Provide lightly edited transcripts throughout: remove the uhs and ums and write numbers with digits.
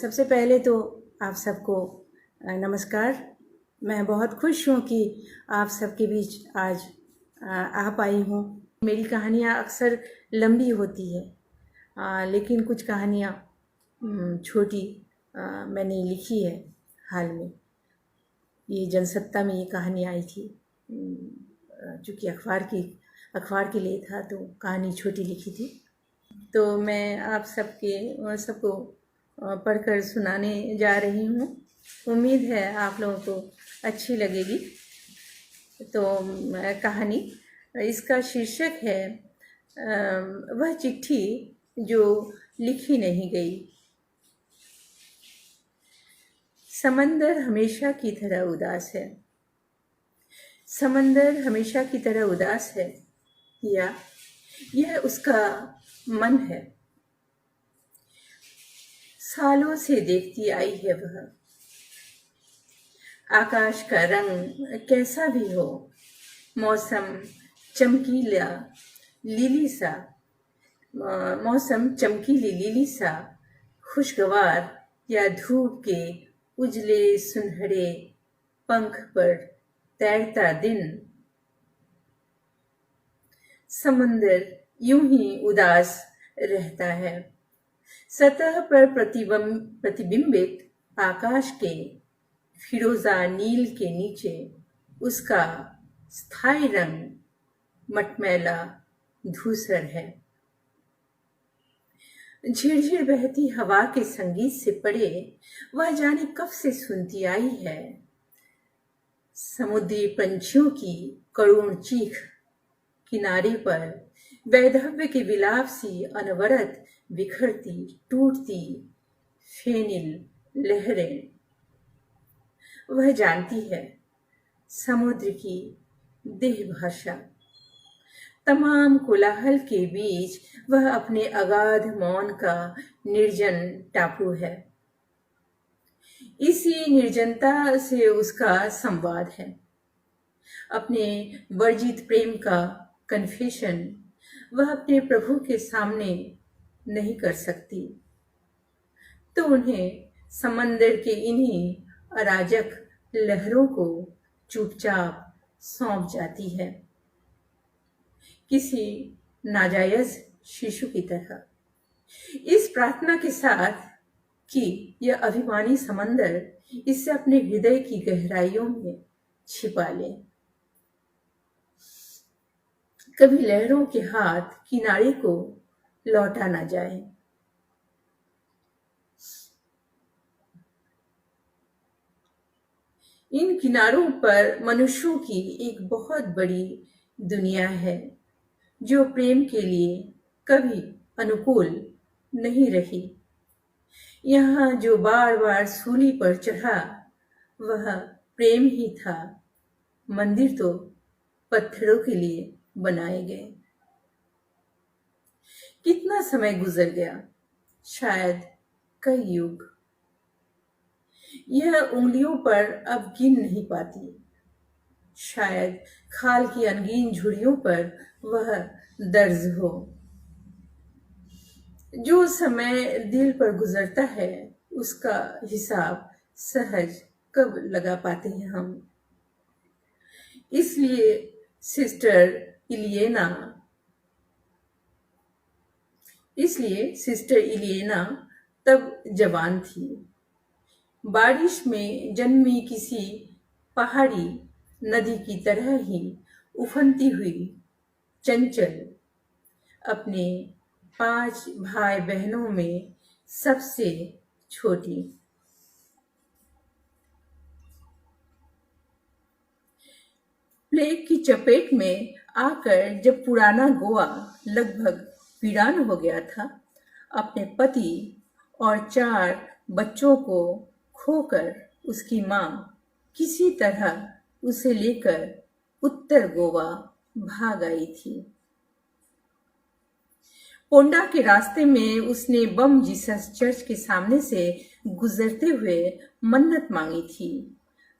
सबसे पहले तो आप सबको नमस्कार। मैं बहुत खुश हूँ कि आप सबके बीच आज आ पाई हूँ। मेरी कहानियाँ अक्सर लंबी होती है, लेकिन कुछ कहानियाँ छोटी मैंने लिखी है हाल में। ये जनसत्ता में ये कहानी आई थी, चूँकि अखबार के लिए था तो कहानी छोटी लिखी थी। तो मैं आप सबको पढ़कर सुनाने जा रही हूँ। उम्मीद है आप लोगों को अच्छी लगेगी। तो कहानी, इसका शीर्षक है वह चिट्ठी जो लिखी नहीं गई। समंदर हमेशा की तरह उदास है। समंदर हमेशा की तरह उदास है, या यह उसका मन है। सालों से देखती आई है वह। आकाश का रंग कैसा भी हो, मौसम चमकीली लीली सा, खुशगवार, या धूप के उजले सुनहरे पंख पर तैरता दिन। समंदर यूं ही उदास रहता है। सतह पर प्रतिबिंबित आकाश के फिरोजा नील के नीचे उसका स्थायी रंग मटमैला धूसर है। झिरझिर बहती हवा के संगीत से परे वह जाने कब से सुनती आई है। समुद्री पंछियों की करुण चीख, किनारे पर वैधव्य के विलाप सी अनवरत बिखरती टूटती फेनिल लहरें। वह जानती है समुद्र की देह भाषा। तमाम कोलाहल के बीच वह अपने अगाध मौन का निर्जन टापू है। इसी निर्जनता से उसका संवाद है। अपने वर्जित प्रेम का कन्फेशन वह अपने प्रभु के सामने नहीं कर सकती, तो उन्हें समंदर के इन्हीं अराजक लहरों को चुपचाप सौंप जाती है, किसी नाजायज शिशु की तरह, इस प्रार्थना के साथ कि यह अभिमानी समंदर इसे अपने हृदय की गहराइयों में छिपा ले। कभी लहरों के हाथ किनारे को लौटा ना जाए। इन किनारों पर मनुष्यों की एक बहुत बड़ी दुनिया है, जो प्रेम के लिए कभी अनुकूल नहीं रही। यहाँ जो बार बार सूली पर चढ़ा वह प्रेम ही था। मंदिर तो पत्थरों के लिए बनाए गए। कितना समय गुजर गया, शायद कई युग। यह उंगलियों पर अब गिन नहीं पाती। शायद खाल की अनगीन झुर्रियों पर वह दर्ज हो। जो समय दिल पर गुजरता है उसका हिसाब सहज कब लगा पाते हैं हम। इसलिए सिस्टर इलियना तब जवान थी। बारिश में जन्मी किसी पहाड़ी नदी की तरह ही उफनती हुई, चंचल, अपने 5 भाई बहनों में सबसे छोटी। प्लेग की चपेट में आकर जब पुराना गोवा लगभग वीरान हो गया था, अपने पति और 4 बच्चों को खोकर उसकी मां किसी तरह उसे लेकर उत्तर गोवा भाग आई थी। पोंडा के रास्ते में उसने बम जीसस चर्च के सामने से गुजरते हुए मन्नत मांगी थी,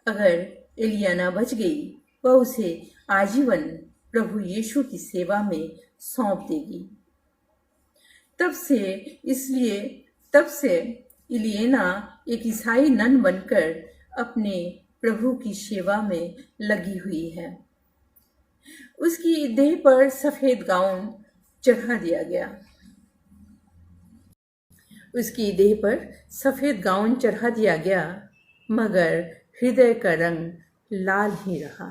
अगर इलियाना बच गई वह उसे आजीवन प्रभु यीशु की सेवा में सौंप देगी। तब से इलिएना एक ईसाई नन बनकर अपने प्रभु की सेवा में लगी हुई है। उसकी देह पर सफेद गाउन चढ़ा दिया गया। उसकी देह पर सफेद गाउन चढ़ा दिया गया, मगर हृदय का रंग लाल ही रहा।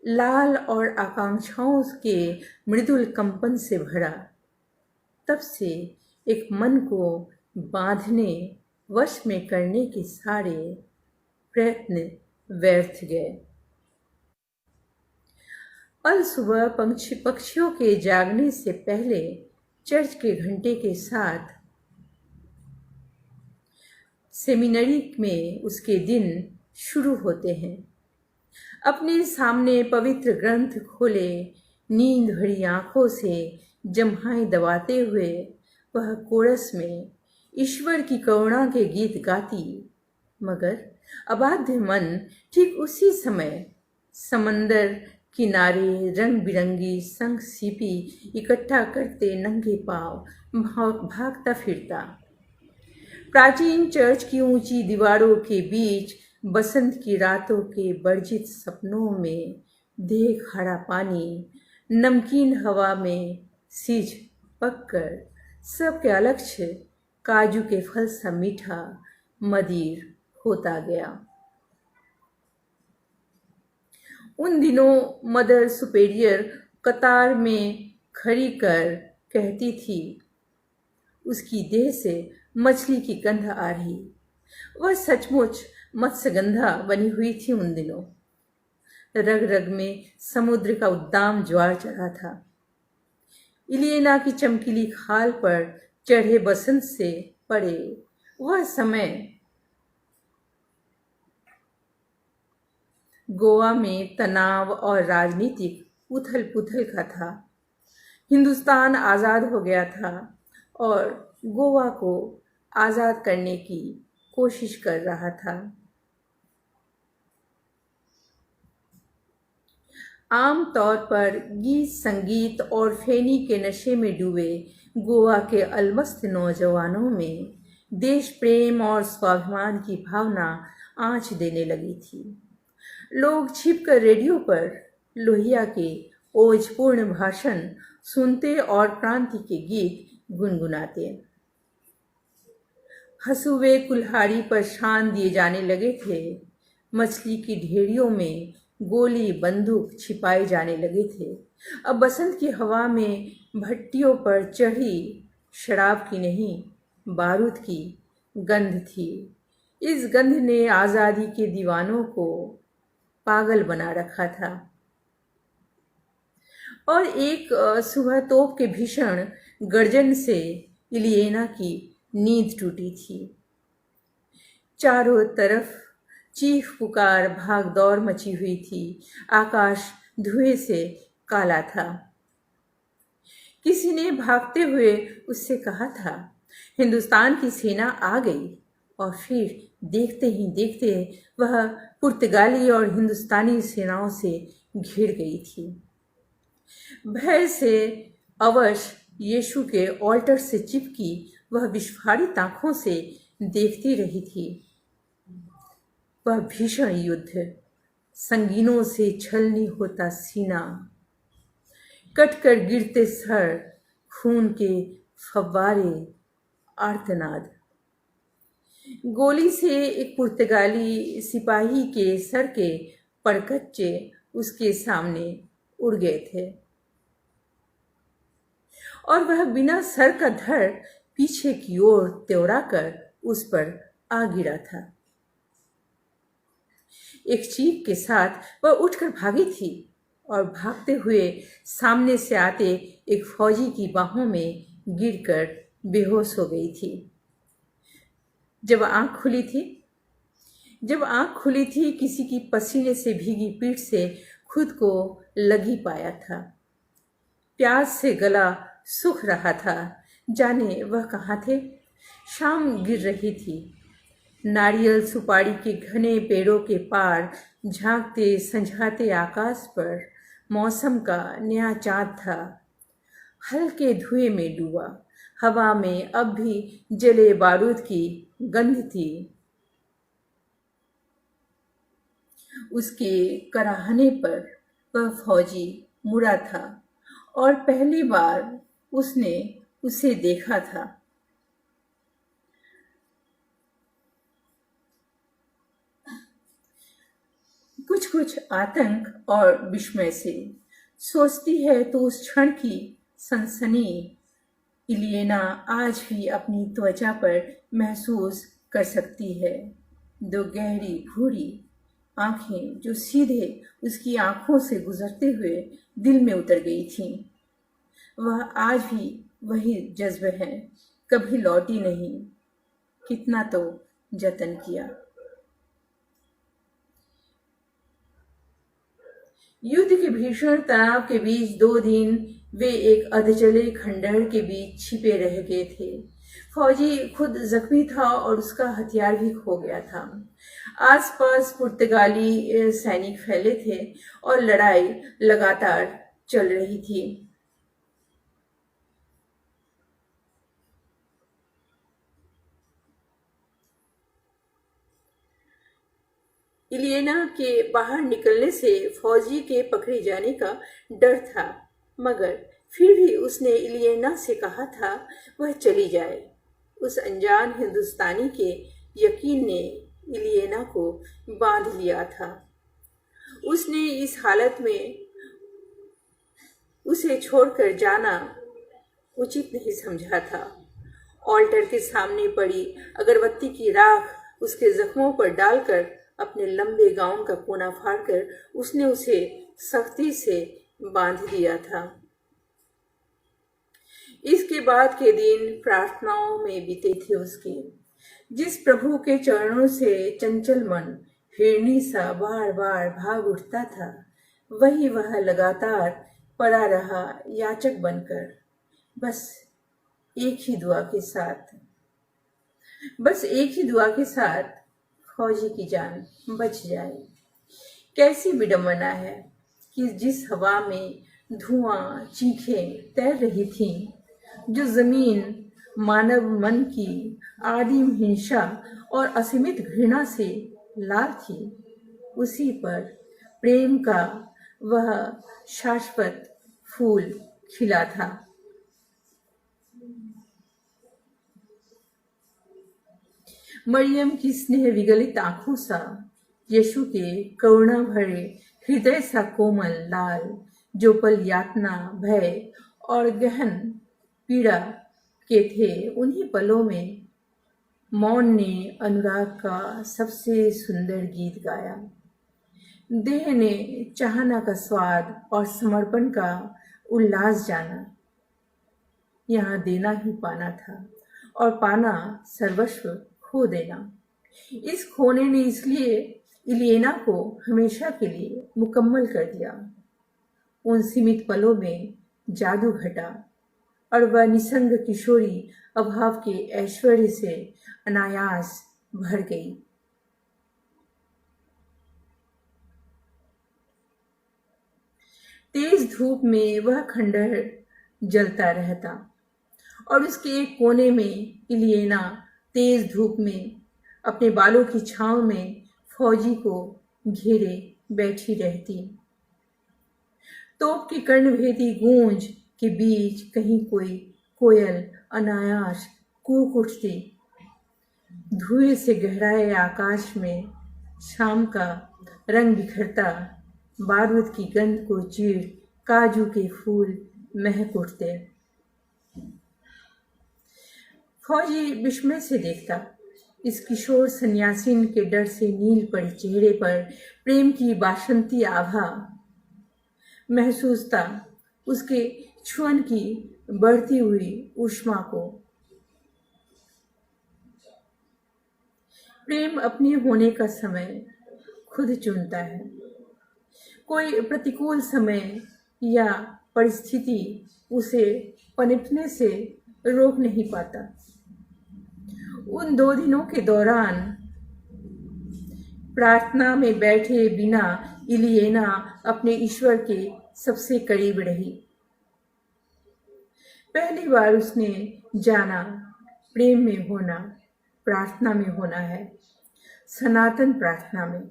लाल और आकांक्षाओं के मृदुल कंपन से भरा। तब से एक मन को बांधने, वश में करने के सारे प्रयत्न व्यर्थ गए। अल सुबह पक्षियों के जागने से पहले चर्च के घंटे के साथ सेमिनरी में उसके दिन शुरू होते हैं। अपने सामने पवित्र ग्रंथ खोले, नींद भरी आंखों से जम्हाएं दबाते हुए वह कोरस में ईश्वर की करुणा के गीत गाती, मगर अबाध्य मन ठीक उसी समय समंदर किनारे रंग बिरंगी शंख सीपी इकट्ठा करते नंगे पांव भागता फिरता। प्राचीन चर्च की ऊंची दीवारों के बीच बसंत की रातों के वर्जित सपनों में देह खारा पानी नमकीन हवा में सीझ पककर सबके अलक्ष्य काजू के फल सा मीठा मदिर होता गया। उन दिनों मदर सुपेरियर कतार में खड़ी कर कहती थी, उसकी देह से मछली की गंध आ रही। वह सचमुच मत्स्यगंधा बनी हुई थी। उन दिनों रग रग में समुद्र का उद्दाम ज्वार चढ़ा था। इलिएना की चमकीली खाल पर चढ़े बसंत से पड़े वह समय गोवा में तनाव और राजनीतिक उथल पुथल का था। हिंदुस्तान आज़ाद हो गया था और गोवा को आज़ाद करने की कोशिश कर रहा था। आम तौर पर गीत संगीत और फेनी के नशे में डूबे गोवा के अलमस्त नौजवानों में देश प्रेम और स्वाभिमान की भावना आंच देने लगी थी। लोग छिपकर रेडियो पर लोहिया के ओजपूर्ण भाषण सुनते और क्रांति के गीत गुनगुनाते। हंसुए कुल्हाड़ी पर शान दिए जाने लगे थे। मछली की ढेरियों में गोली बंदूक छिपाए जाने लगे थे। अब बसंत की हवा में भट्टियों पर चढ़ी शराब की नहीं, बारूद की गंध थी। इस गंध ने आज़ादी के दीवानों को पागल बना रखा था। और एक सुबह तोप के भीषण गर्जन से इलिएना की नींद टूटी थी। चारों तरफ चीख पुकार भाग दौड़ मची हुई थी। आकाश धुएं से काला था। किसी ने भागते हुए उससे कहा था, हिंदुस्तान की सेना आ गई। और फिर देखते ही देखते वह पुर्तगाली और हिंदुस्तानी सेनाओं से घिर गई थी। भय से अवश यीशु के ऑल्टर से चिपकी वह विस्फारित आंखों से देखती रही थी। वह भीषण युद्ध, संगीनों से छलनी होता सीना, कटकर गिरते सर, खून के फव्वारे, आर्तनाद। गोली से एक पुर्तगाली सिपाही के सर के परकच्चे उसके सामने उड़ गए थे और वह बिना सर का धड़ पीछे की ओर त्योरा कर उस पर आ गिरा था। एक चीख के साथ वह उठकर भागी थी और भागते हुए सामने से आते एक फौजी की बाहों में गिरकर बेहोश हो गई थी। जब आंख खुली थी किसी की पसीने से भीगी पीठ से खुद को लगी पाया था। प्यास से गला सूख रहा था। जाने वह कहाँ थे। शाम गिर रही थी। नारियल सुपारी के घने पेड़ों के पार झांकते संझाते आकाश पर मौसम का नया चाँद था। हल्के धुएं में डूबा, हवा में अब भी जले बारूद की गंध थी। उसके कराहने पर वह फौजी मुड़ा था और पहली बार उसने उसे देखा था। कुछ कुछ आतंक और विस्मय से सोचती है तो उस क्षण की सनसनी इलिएना आज भी अपनी त्वचा पर महसूस कर सकती है। दो गहरी भूरी आंखें जो सीधे उसकी आंखों से गुजरते हुए दिल में उतर गई थीं। वह आज भी वही जज्ब है, कभी लौटी नहीं, कितना तो जतन किया। युद्ध के भीषण तनाव के बीच 2 दिन वे एक अधजले खंडहर के बीच छिपे रह गए थे। फौजी खुद जख्मी था और उसका हथियार भी खो गया था। आसपास पुर्तगाली सैनिक फैले थे और लड़ाई लगातार चल रही थी। इलिएना के बाहर निकलने से फौजी के पकड़े जाने का डर था, मगर फिर भी उसने इलिएना से कहा था वह चली जाए। उस अनजान हिंदुस्तानी के यकीन ने इलिएना को बांध लिया था। उसने इस हालत में उसे छोड़कर जाना उचित नहीं समझा था। ऑल्टर के सामने पड़ी अगरबत्ती की राख उसके जख्मों पर डालकर अपने लंबे गाउन का कोना फाड़कर उसने उसे सख्ती से बांध दिया था। इसके बाद के दिन प्रार्थनाओं में बीते थे उसके। जिस प्रभु के चरणों से चंचल मन हिरनी सा बार बार भाग उठता था, वही वह लगातार पड़ा रहा याचक बनकर, बस एक ही दुआ के साथ फौजी की जान बच जाए। कैसी विडंबना है कि जिस हवा में धुआं चीखें तैर रही थीं, जो जमीन मानव मन की आदिम हिंसा और असीमित घृणा से लाल थी, उसी पर प्रेम का वह शाश्वत फूल खिला था। मरियम की स्नेह विगलित आंखों सा, यीशु के करुणा भरे हृदय सा कोमल लाल, जो पल यातना, भय और गहन पीड़ा के थे, उन्हीं पलों में मौन ने अनुराग का सबसे सुंदर गीत गाया। देह ने चाहना का स्वाद और समर्पण का उल्लास जाना। यहाँ देना ही पाना था और पाना सर्वस्व खो देना। इस खोने ने इसलिए इलिएना को हमेशा के लिए मुकम्मल कर दिया। उन सीमित पलों में जादू घटा और वह निसंग किशोरी अभाव के ऐश्वर्य से अनायास भर गई। तेज धूप में वह खंडहर जलता रहता और उसके एक कोने में इलिएना तेज धूप में अपने बालों की छांव में फौजी को घेरे बैठी रहती। तोप की कर्णभेदी गूंज के बीच कहीं कोई कोयल अनायास कूक उठती। धुएं से गहराए आकाश में शाम का रंग बिखरता, बारूद की गंध को चीर काजू के फूल महक उठते। फौजी विस्मय से देखता। इस किशोर सन्यासीन के डर से नील पड़े चेहरे पर प्रेम की बासंती आभा महसूस था, उसके छुअन की बढ़ती हुई ऊष्मा को। प्रेम अपने होने का समय खुद चुनता है। कोई प्रतिकूल समय या परिस्थिति उसे पनपने से रोक नहीं पाता। उन 2 दिनों के दौरान प्रार्थना में बैठे बिना इलिएना अपने ईश्वर के सबसे करीब रही। पहली बार उसने जाना प्रेम में होना, प्रार्थना में होना है, सनातन प्रार्थना में।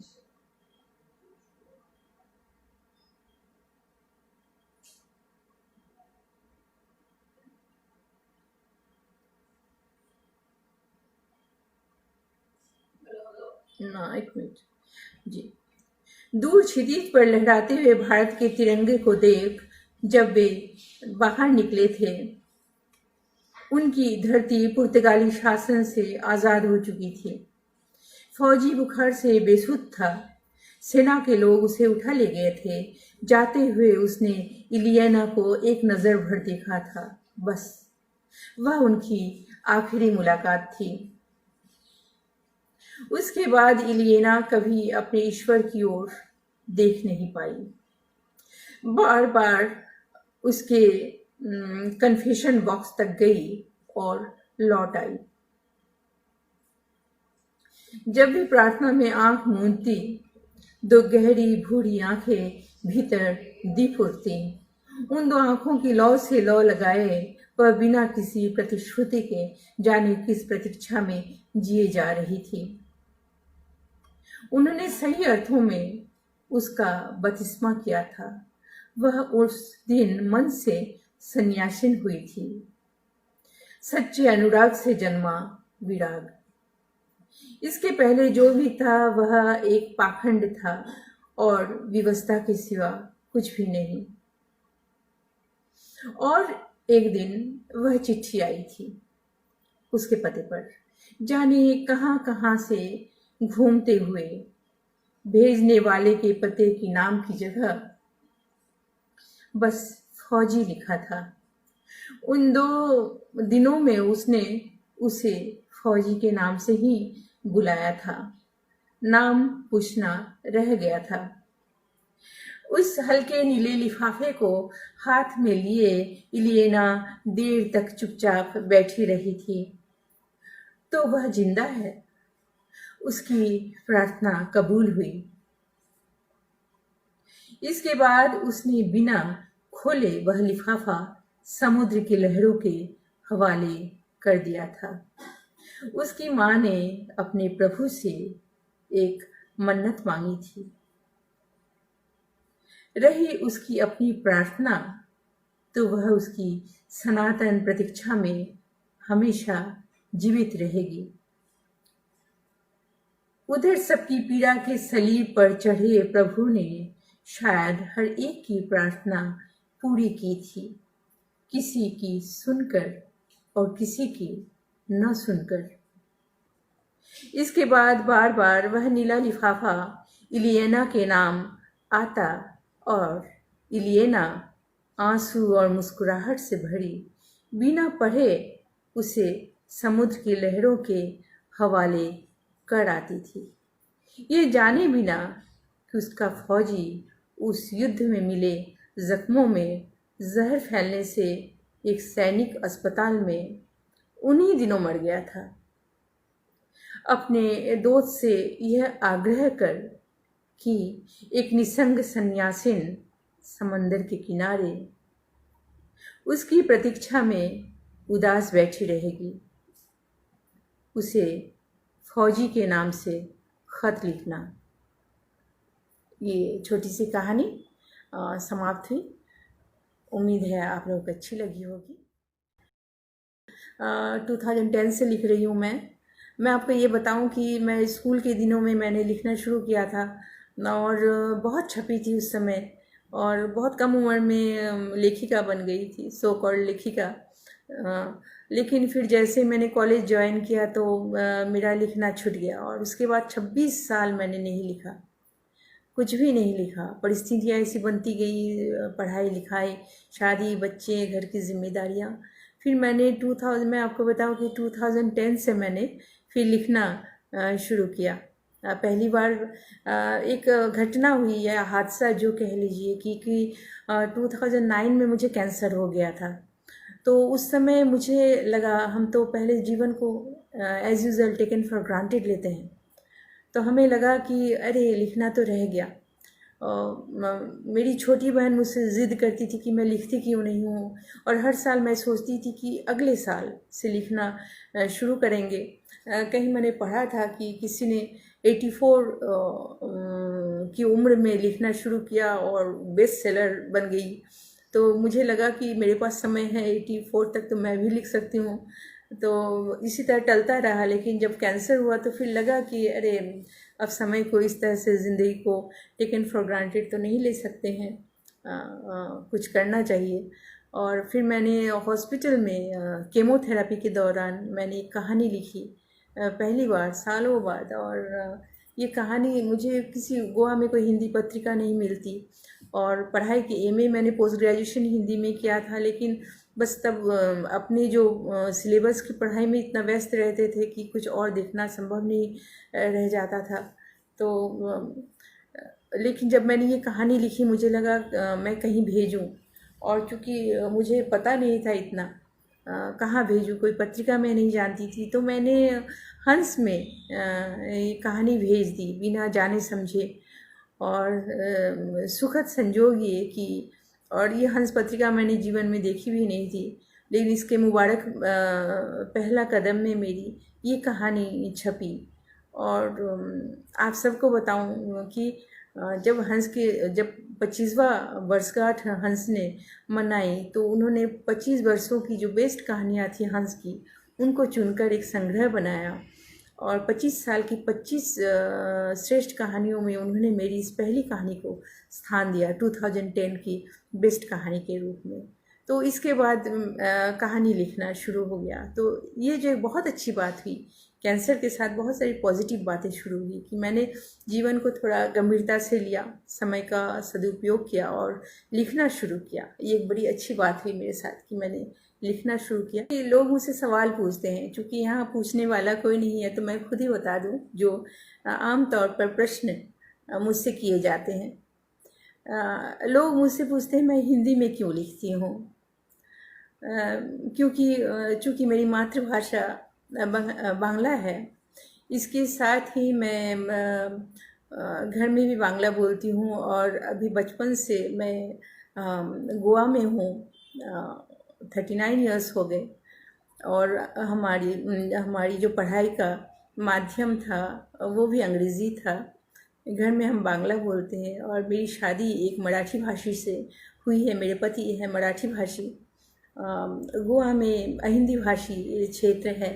ना, एक मिनट जी। दूर क्षितिज पर लहराते हुए भारत के तिरंगे को देख जब वे बाहर निकले थे, उनकी धरती पुर्तगाली शासन से आजाद हो चुकी थी। फौजी बुखार से बेसुध था। सेना के लोग उसे उठा ले गए थे। जाते हुए उसने इलियाना को एक नजर भर देखा था, बस वह उनकी आखिरी मुलाकात थी। उसके बाद इलियाना कभी अपने ईश्वर की ओर देख नहीं पाई। बार बार उसके कन्फेशन बॉक्स तक गई और लौट आई। जब भी प्रार्थना में आंख मूंदती, दो गहरी भूरी आंखें भीतर दीप उठती। उन दो आंखों की लौ से लौ लगाए वह बिना किसी प्रतिश्रुति के जाने किस प्रतीक्षा में जिए जा रही थी। उन्होंने सही अर्थों में उसका बपतिस्मा किया था। वह उस दिन मन से सन्यासिन हुई थी। सच्चे अनुराग से जन्मा विराग। इसके पहले जो भी था वह एक पाखंड था और विवशता के सिवा कुछ भी नहीं। और एक दिन वह चिट्ठी आई थी उसके पते पर, जाने कहां कहां से घूमते हुए। भेजने वाले के पते की नाम की जगह बस फौजी लिखा था। उन 2 दिनों में उसने उसे फौजी के नाम से ही बुलाया था। नाम पूछना रह गया था। उस हल्के नीले लिफाफे को हाथ में लिए इलियाना देर तक चुपचाप बैठी रही थी। तो वह जिंदा है। उसकी प्रार्थना कबूल हुई। इसके बाद उसने बिना खोले वह लिफाफा समुद्र की लहरों के हवाले कर दिया था। उसकी माँ ने अपने प्रभु से एक मन्नत मांगी थी। रही उसकी अपनी प्रार्थना, तो वह उसकी सनातन प्रतीक्षा में हमेशा जीवित रहेगी। उधर सबकी पीड़ा के सलीब पर चढ़े प्रभु ने शायद हर एक की प्रार्थना पूरी की थी, किसी की सुनकर और किसी की न सुनकर। इसके बाद बार बार वह नीला लिफाफा इलियाना के नाम आता और इलियाना आंसू और मुस्कुराहट से भरी बिना पढ़े उसे समुद्र की लहरों के हवाले कर आती थी, ये जाने बिना कि उसका फौजी उस युद्ध में मिले जख्मों में जहर फैलने से एक सैनिक अस्पताल में उन्हीं दिनों मर गया था। अपने दोस्त से यह आग्रह कर कि एक निसंग सन्यासिन समंदर के किनारे उसकी प्रतीक्षा में उदास बैठी रहेगी, उसे फौजी के नाम से खत लिखना। ये छोटी सी कहानी समाप्त हुई। उम्मीद है आप लोगों को अच्छी लगी होगी। 2010 से लिख रही हूँ मैं आपको ये बताऊँ कि मैं स्कूल के दिनों में मैंने लिखना शुरू किया था और बहुत छपी थी उस समय, और बहुत कम उम्र में लेखिका बन गई थी, सो कॉल्ड लेखिका। लेकिन फिर जैसे मैंने कॉलेज ज्वाइन किया तो मेरा लिखना छूट गया और उसके बाद 26 साल मैंने नहीं लिखा, कुछ भी नहीं लिखा। परिस्थितियाँ ऐसी बनती गई, पढ़ाई लिखाई, शादी, बच्चे, घर की जिम्मेदारियाँ। फिर मैंने 2000 मैं आपको बताऊँ कि 2010 से मैंने फिर लिखना शुरू किया। पहली बार एक घटना हुई है, हादसा जो कह लीजिए कि 2009 में मुझे कैंसर हो गया था। तो उस समय मुझे लगा, हम तो पहले जीवन को as usual taken for granted लेते हैं, तो हमें लगा कि अरे लिखना तो रह गया। मेरी छोटी बहन मुझसे ज़िद करती थी कि मैं लिखती क्यों नहीं हूँ, और हर साल मैं सोचती थी कि अगले साल से लिखना शुरू करेंगे। कहीं मैंने पढ़ा था कि किसी ने 84 की उम्र में लिखना शुरू किया और बेस्ट सेलर बन गई। तो मुझे लगा कि मेरे पास समय है, 84 तक तो मैं भी लिख सकती हूँ। तो इसी तरह टलता रहा, लेकिन जब कैंसर हुआ तो फिर लगा कि अरे, अब समय को इस तरह से ज़िंदगी को टेकन फॉर ग्रांटेड तो नहीं ले सकते हैं, कुछ करना चाहिए। और फिर मैंने हॉस्पिटल में केमोथेरेपी के दौरान मैंने एक कहानी लिखी, पहली बार सालों बाद। और ये कहानी मुझे किसी गोवा में कोई हिंदी पत्रिका नहीं मिलती, और पढ़ाई की एमए मैंने पोस्ट ग्रेजुएशन हिंदी में किया था, लेकिन बस तब अपने जो सिलेबस की पढ़ाई में इतना व्यस्त रहते थे कि कुछ और देखना संभव नहीं रह जाता था। तो लेकिन जब मैंने ये कहानी लिखी मुझे लगा मैं कहीं भेजूं, और चूँकि मुझे पता नहीं था इतना कहाँ भेजूं, कोई पत्रिका मैं नहीं जानती थी, तो मैंने हंस में ये कहानी भेज दी बिना जाने समझे। और सुखद संजोग ये कि, और ये हंस पत्रिका मैंने जीवन में देखी भी नहीं थी, लेकिन इसके मुबारक पहला कदम में मेरी ये कहानी छपी। और आप सबको बताऊं कि जब 25वां वर्षगांठ हंस ने मनाई, तो उन्होंने 25 वर्षों की जो बेस्ट कहानियाँ थी हंस की, उनको चुनकर एक संग्रह बनाया, और 25 साल की 25 श्रेष्ठ कहानियों में उन्होंने मेरी इस पहली कहानी को स्थान दिया 2010 की बेस्ट कहानी के रूप में। तो इसके बाद कहानी लिखना शुरू हो गया। तो ये जो एक बहुत अच्छी बात हुई, कैंसर के साथ बहुत सारी पॉजिटिव बातें शुरू हुई कि मैंने जीवन को थोड़ा गंभीरता से लिया, समय का सदुपयोग किया और लिखना शुरू किया। ये एक बड़ी अच्छी बात हुई मेरे साथ कि मैंने लिखना शुरू किया। कि लोग मुझसे सवाल पूछते हैं, क्योंकि यहाँ पूछने वाला कोई नहीं है, तो मैं खुद ही बता दूँ जो आम तौर पर प्रश्न मुझसे किए जाते हैं। लोग मुझसे पूछते हैं मैं हिंदी में क्यों लिखती हूँ, क्योंकि चूँकि मेरी मातृभाषा बांग्ला है। इसके साथ ही मैं घर में भी बांग्ला बोलती हूँ, और अभी बचपन से मैं गोवा में हूँ, 39 इयर्स हो गए। और हमारी जो पढ़ाई का माध्यम था वो भी अंग्रेज़ी था। घर में हम बांग्ला बोलते हैं, और मेरी शादी एक मराठी भाषी से हुई है। मेरे पति है मराठी भाषी। गोवा में हिंदी भाषी क्षेत्र है,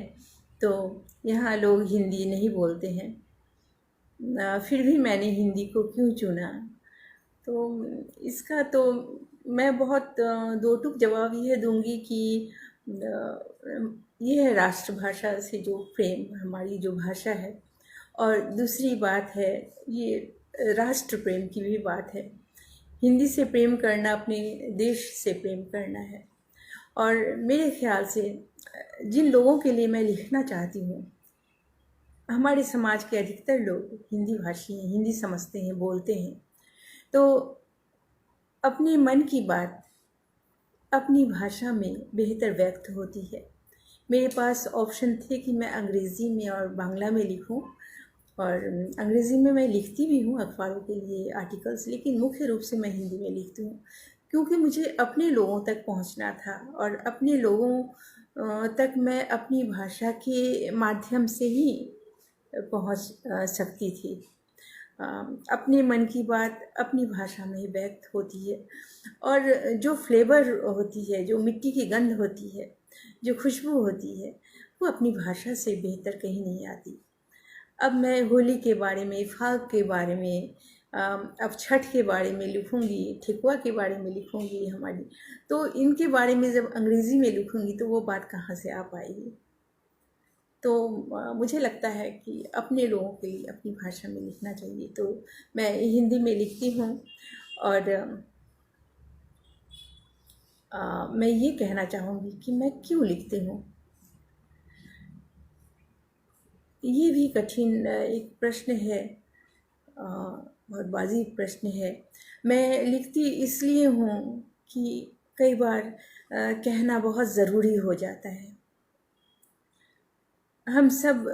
तो यहाँ लोग हिंदी नहीं बोलते हैं। फिर भी मैंने हिंदी को क्यों चुना, तो इसका तो मैं बहुत दो टूक जवाब ये दूंगी कि ये है राष्ट्रभाषा से जो प्रेम, हमारी जो भाषा है। और दूसरी बात है ये राष्ट्र प्रेम की भी बात है। हिंदी से प्रेम करना अपने देश से प्रेम करना है। और मेरे ख्याल से जिन लोगों के लिए मैं लिखना चाहती हूँ, हमारे समाज के अधिकतर लोग हिंदी भाषी हैं, हिंदी समझते हैं, बोलते हैं। तो अपने मन की बात अपनी भाषा में बेहतर व्यक्त होती है। मेरे पास ऑप्शन थे कि मैं अंग्रेज़ी में और बांग्ला में लिखूं, और अंग्रेज़ी में मैं लिखती भी हूँ अखबारों के लिए आर्टिकल्स, लेकिन मुख्य रूप से मैं हिंदी में लिखती हूँ, क्योंकि मुझे अपने लोगों तक पहुँचना था, और अपने लोगों तक मैं अपनी भाषा के माध्यम से ही पहुँच सकती थी। अपने मन की बात अपनी भाषा में ही व्यक्त होती है, और जो फ्लेवर होती है, जो मिट्टी की गंध होती है, जो खुशबू होती है, वो अपनी भाषा से बेहतर कहीं नहीं आती। अब मैं होली के बारे में, फाग के बारे में, अब छठ के बारे में लिखूंगी, ठेकुआ के बारे में लिखूंगी हमारी, तो इनके बारे में जब अंग्रेज़ी में लिखूंगी तो वो बात कहाँ से आ पाएगी। तो मुझे लगता है कि अपने लोगों के लिए अपनी भाषा में लिखना चाहिए। तो मैं हिंदी में लिखती हूँ, और मैं ये कहना चाहूँगी कि मैं क्यों लिखती हूँ। ये भी कठिन एक प्रश्न है, बहुत वाजिब प्रश्न है। मैं लिखती इसलिए हूँ कि कई बार कहना बहुत ज़रूरी हो जाता है। हम सब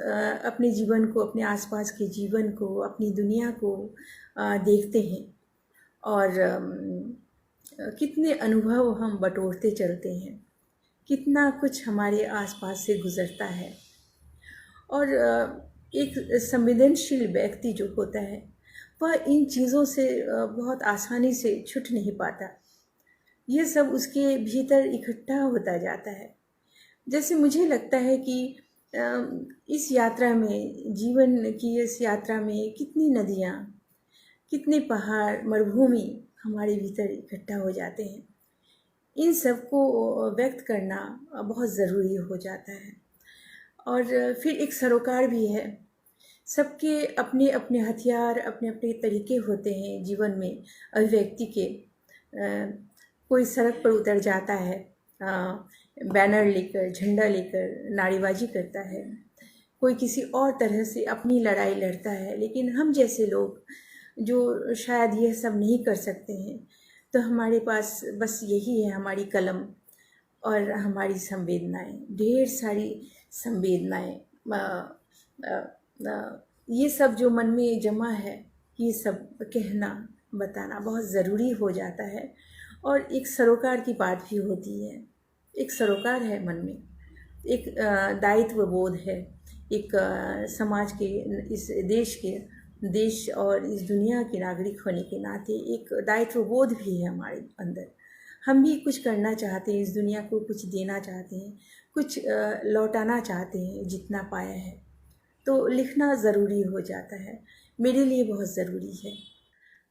अपने जीवन को, अपने आसपास के जीवन को, अपनी दुनिया को देखते हैं, और कितने अनुभव हम बटोरते चलते हैं, कितना कुछ हमारे आसपास से गुजरता है। और एक संवेदनशील व्यक्ति जो होता है वह इन चीज़ों से बहुत आसानी से छूट नहीं पाता। ये सब उसके भीतर इकट्ठा होता जाता है। जैसे मुझे लगता है कि इस यात्रा में, जीवन की इस यात्रा में कितनी नदियाँ, कितने पहाड़, मरुभूमि हमारे भीतर इकट्ठा हो जाते हैं। इन सब को व्यक्त करना बहुत ज़रूरी हो जाता है। और फिर एक सरोकार भी है। सबके अपने अपने हथियार, अपने अपने तरीके होते हैं जीवन में अभिव्यक्ति के। कोई सड़क पर उतर जाता है, बैनर लेकर, झंडा लेकर नारेबाजी करता है। कोई किसी और तरह से अपनी लड़ाई लड़ता है। लेकिन हम जैसे लोग जो शायद यह सब नहीं कर सकते हैं, तो हमारे पास बस यही है, हमारी कलम और हमारी संवेदनाएं, ढेर सारी संवेदनाएं। ये सब जो मन में जमा है, ये सब कहना, बताना बहुत ज़रूरी हो जाता है। और एक सरोकार की बात भी होती है। एक सरोकार है मन में, एक दायित्व बोध है, एक समाज के, इस देश और इस दुनिया के नागरिक होने के नाते एक दायित्व बोध भी है हमारे अंदर। हम भी कुछ करना चाहते हैं, इस दुनिया को कुछ देना चाहते हैं, कुछ लौटाना चाहते हैं जितना पाया है। तो लिखना ज़रूरी हो जाता है, मेरे लिए बहुत ज़रूरी है।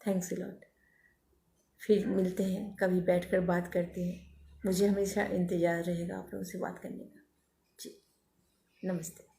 Thanks a lot. फिर मिलते हैं, कभी बैठकर बात करते हैं। मुझे हमेशा इंतज़ार रहेगा आप लोगों से बात करने का। जी, नमस्ते।